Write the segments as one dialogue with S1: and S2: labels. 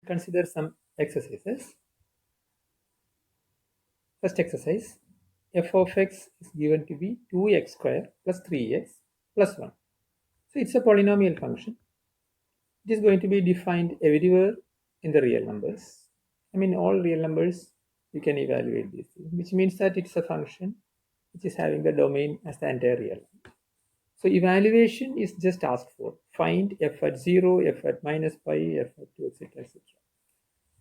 S1: consider some exercises. First exercise, f of x is given to be 2x square plus 3x plus 1. So it's a polynomial function. It is going to be defined everywhere in the real numbers. I mean, all real numbers, you can evaluate this, which means that it's a function which is having the domain as the entire real number. So evaluation is just asked for. Find f at 0, f at minus pi, f at 2, etc. etc.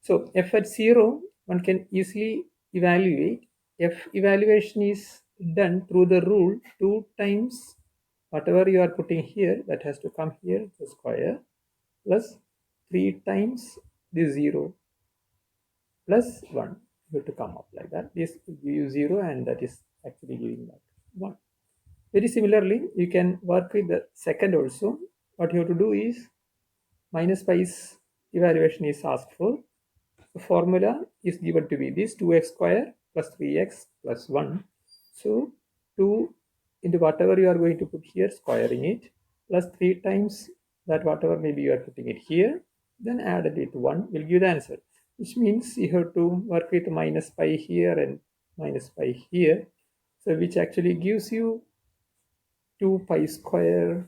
S1: So f at 0, one can easily evaluate. F evaluation is done through the rule 2 times whatever you are putting here, that has to come here, the square, plus 3 times the 0 plus 1. You have to come up like that. This will give you 0 and that is actually giving back 1. Very similarly, you can work with the second also. What you have to do is minus pi's evaluation is asked for. The formula is given to be this 2x square plus 3x plus 1. So 2 into whatever you are going to put here, squaring it, plus 3 times that whatever maybe you are putting it here, then added it to 1 will give the answer. Which means you have to work with minus pi here and minus pi here. So which actually gives you 2 pi square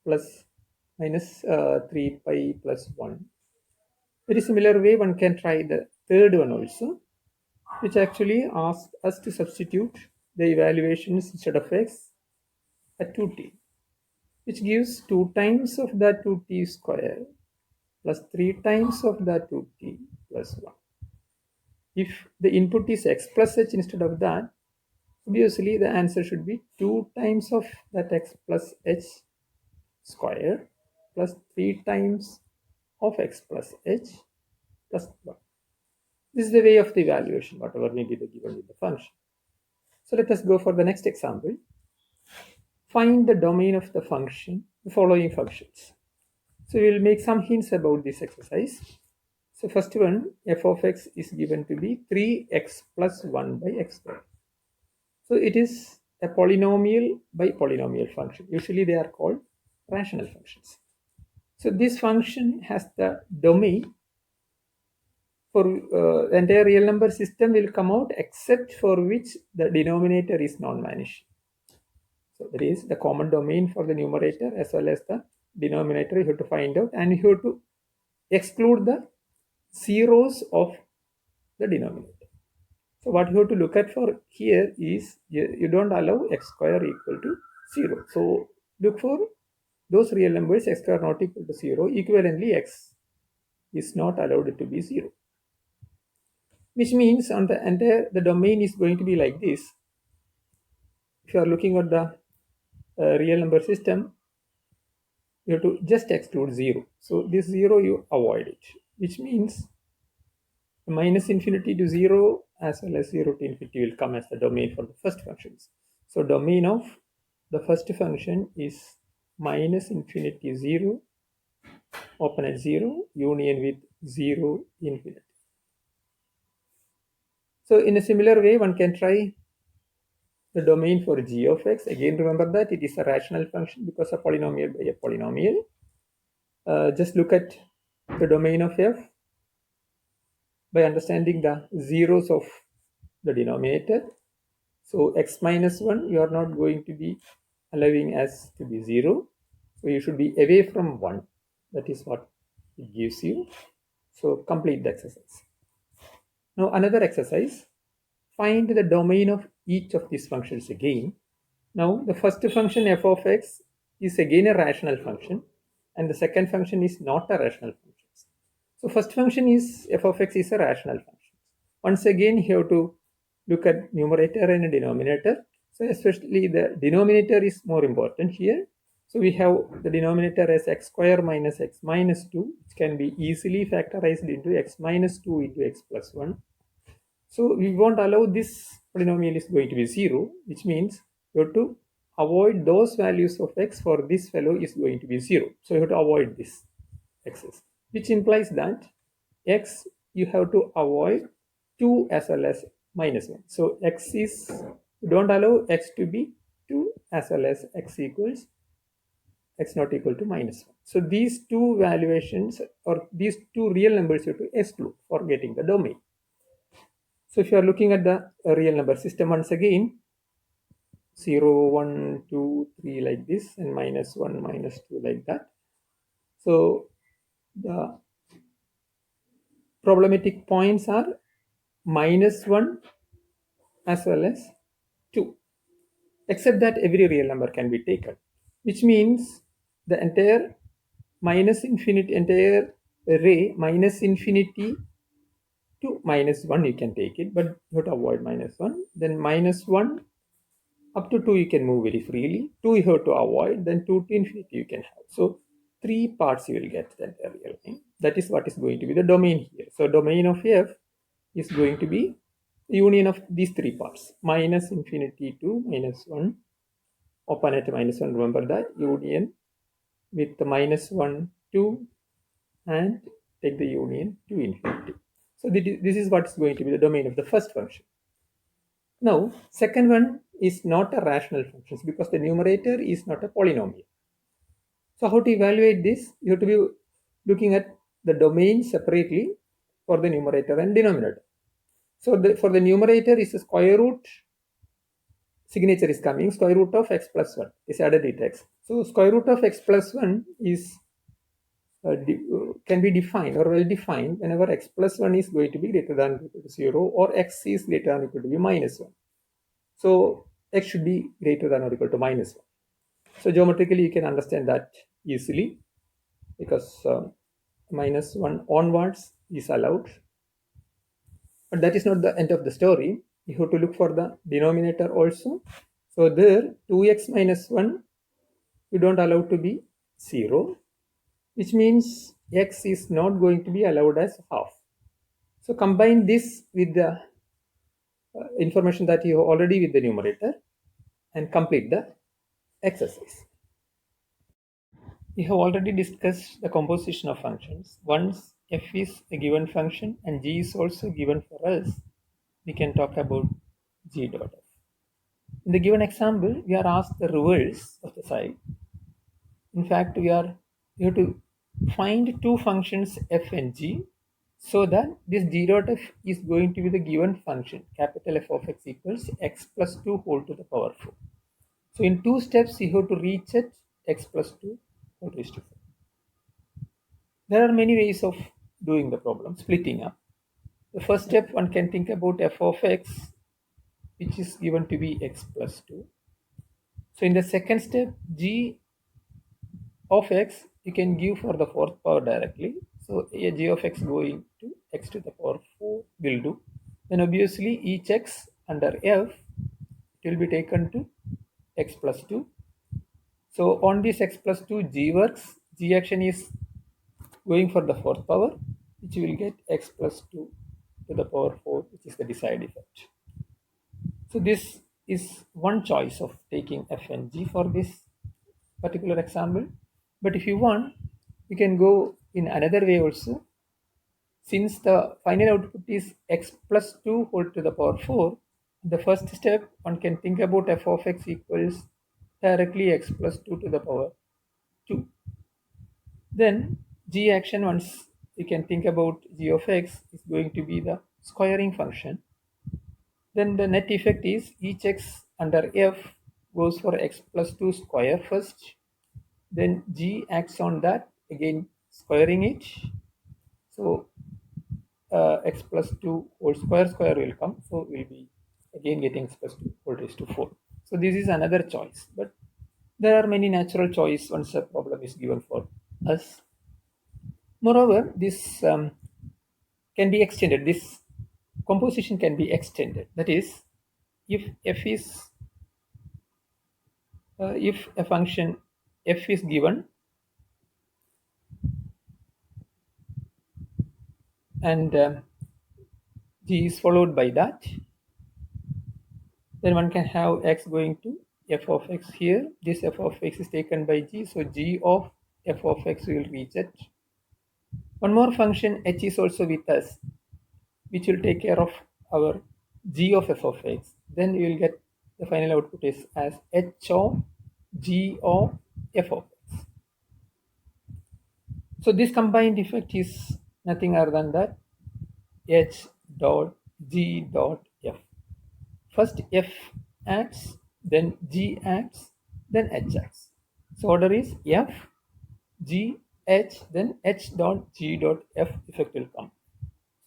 S1: plus minus 3 pi plus 1. Very similar way, one can try the third one also, which actually asks us to substitute the evaluations instead of x at 2t, which gives 2 times of that 2t square plus 3 times of that 2t plus 1. If the input is x plus h instead of that, obviously the answer should be 2 times of that x plus h square plus 3 times of x plus h plus 1. This is the way of the evaluation, whatever may be the given with the function. So let us go for the next example. Find the domain of the function, the following functions. So we will make some hints about this exercise. So first one, f of x is given to be 3x plus 1 by x squared. So it is a polynomial by polynomial function. Usually they are called rational functions. So this function has the domain for the entire real number system will come out except for which the denominator is non-vanishing. So that is the common domain for the numerator as well as the denominator you have to find out, and you have to exclude the zeros of the denominator. So what you have to look at for here is you don't allow x square equal to 0. So look for those real numbers x square not equal to 0. Equivalently, x is not allowed to be 0. Which means on the entire the domain is going to be like this. If you are looking at the real number system, you have to just exclude 0. So this 0 you avoid it, which means minus infinity to 0 as well as 0 to infinity will come as the domain for the first functions. So domain of the first function is minus infinity 0, open at 0, union with 0, infinity. So in a similar way, one can try the domain for g of x. Again, remember that it is a rational function because a polynomial by a polynomial. Just look at the domain of f by understanding the zeros of the denominator. So x minus 1, you are not going to be allowing as to be 0. So you should be away from 1. That is what it gives you. So complete the exercise. Now another exercise. Find the domain of each of these functions again. Now the first function f of x is again a rational function, and the second function is not a rational function. So first function is f of x is a rational function. Once again, you have to look at numerator and denominator. So especially the denominator is more important here. So we have the denominator as x square minus x minus 2, which can be easily factorized into x minus 2 into x plus 1. So we won't allow this polynomial is going to be 0, which means you have to avoid those values of x for this fellow is going to be 0. So you have to avoid this x's, which implies that x you have to avoid 2 as well as minus 1. So x is, you don't allow x to be 2 as well as x equals x not equal to minus 1. So these two valuations or these two real numbers you have to exclude for getting the domain. So if you are looking at the real number system once again, 0, 1, 2, 3 like this, and minus 1, minus 2 like that. So the problematic points are minus 1 as well as 2, except that every real number can be taken, which means the entire minus infinity, entire array minus infinity to minus 1 you can take it, but you have to avoid minus 1. Then minus 1 up to 2 you can move very freely, 2 you have to avoid, then 2 to infinity you can have. So 3 parts you will get that real thing. That is what is going to be the domain here. So domain of f is going to be the union of these 3 parts, minus infinity to minus 1, open at minus 1, remember that, union with the minus 1, 2, and take the union to infinity. So this is what is going to be the domain of the first function. Now, second one is not a rational function because the numerator is not a polynomial. So how to evaluate this? You have to be looking at the domain separately for the numerator and denominator. So for the numerator is a square root, signature is coming, square root of x plus 1 is added with x. So square root of x plus 1 is can be defined or well defined whenever x plus 1 is going to be greater than or equal to 0 or x is greater than or equal to be minus 1. So x should be greater than or equal to minus 1. So geometrically you can understand that easily because minus 1 onwards is allowed. But that is not the end of the story. You have to look for the denominator also. So there 2x minus 1 you don't allow to be 0, which means x is not going to be allowed as half. So combine this with the information that you have already with the numerator and complete the exercise. We have already discussed the composition of functions. Once f is a given function and g is also given for us, we can talk about g dot f. In the given example, we are asked the reverse of the side. In fact, we have to find two functions f and g so that this g dot f is going to be the given function, capital F of x equals x plus 2 whole to the power 4. So in 2 steps, you have to reach at x plus 2 whole raised to 4. There are many ways of doing the problem, splitting up. The first step, one can think about f of x, which is given to be x plus 2. So in the second step, g of x, you can give for the fourth power directly. So a g of x going to x to the power 4 will do. Then obviously each x under f, it will be taken to x plus 2. So on this x plus 2, g works. G action is going for the fourth power, which you will get x plus 2 to the power 4, which is the desired effect. So this is one choice of taking f and g for this particular example. But if you want, you can go in another way also. Since the final output is x plus 2 whole to the power 4, the first step one can think about f of x equals directly x plus 2 to the power 2. Then g action, once you can think about g of x is going to be the squaring function. Then the net effect is each x under f goes for x plus 2 square first. Then g acts on that, again squaring it. So x plus 2 whole square will come. So we'll be again getting x plus 2 whole raised to 4. So this is another choice. But there are many natural choice once a problem is given for us. Moreover, this can be extended. This composition can be extended. That is, if f is if a function f is given and g is followed by that, then one can have x going to f of x here. This f of x is taken by g, so g of f of x will reach it. One more function h is also with us, which will take care of our g of f of x. Then we will get the final output is as h of g of f of x. So this combined effect is nothing other than that h dot g dot f. First f acts, then g acts, then h acts. So order is f, g, h, then h dot g dot f effect will come.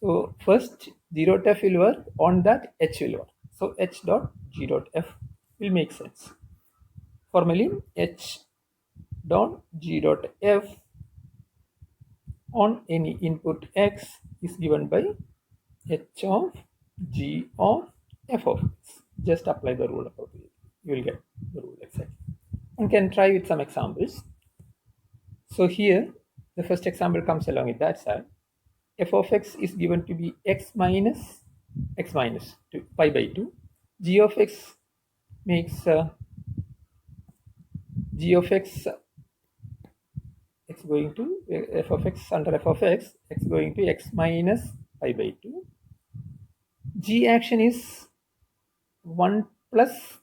S1: So first g dot f will work, on that h will work. So h dot g dot f will make sense. Formally, h dot g dot f on any input x is given by h of g of f of x. Just apply the rule appropriately. You will get the rule exactly. One can try with some examples. So here, the first example comes along with that side. F of x is given to be x minus 2, pi by 2. G of x makes g of x going to f of x under f of x going to x minus pi by 2. G action is 1 plus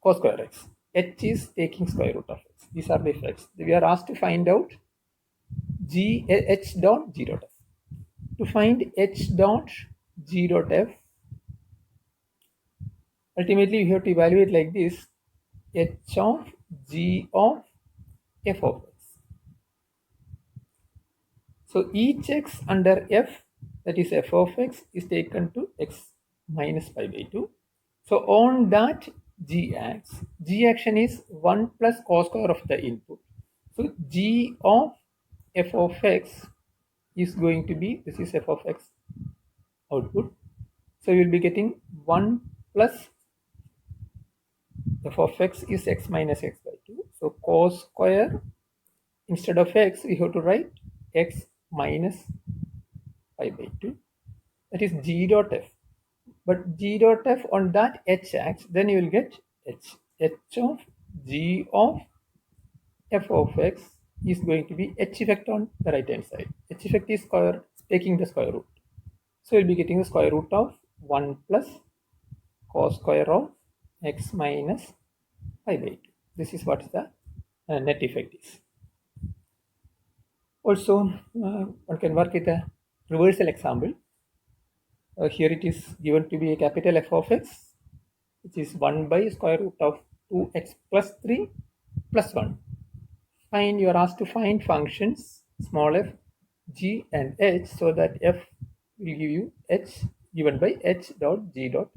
S1: cos square x. H is taking square root of x. These are the effects. We are asked to find out h dot g dot f. To find h dot g dot f, ultimately we have to evaluate like this: h of g of f of x. So each x under f, that is f of x, is taken to x minus pi by 2. So on that g acts. G action is 1 plus cos square of the input. So g of f of x is going to be, this is f of x output. So we will be getting 1 plus f of x is x minus x by 2. So cos square, instead of x, we have to write x minus pi by 2. That is g dot f. But g dot f on that h acts, then you will get h. h of g of f of x is going to be h effect on the right hand side. H effect is taking the square root. So we'll be getting the square root of 1 plus cos square of x minus pi by 2. This is what the net effect is. Also, one can work with a reversal example. Here it is given to be a capital F of x, which is 1 by square root of 2x plus 3 plus 1. You are asked to find functions small f, g and h, so that f will give you h given by h dot g dot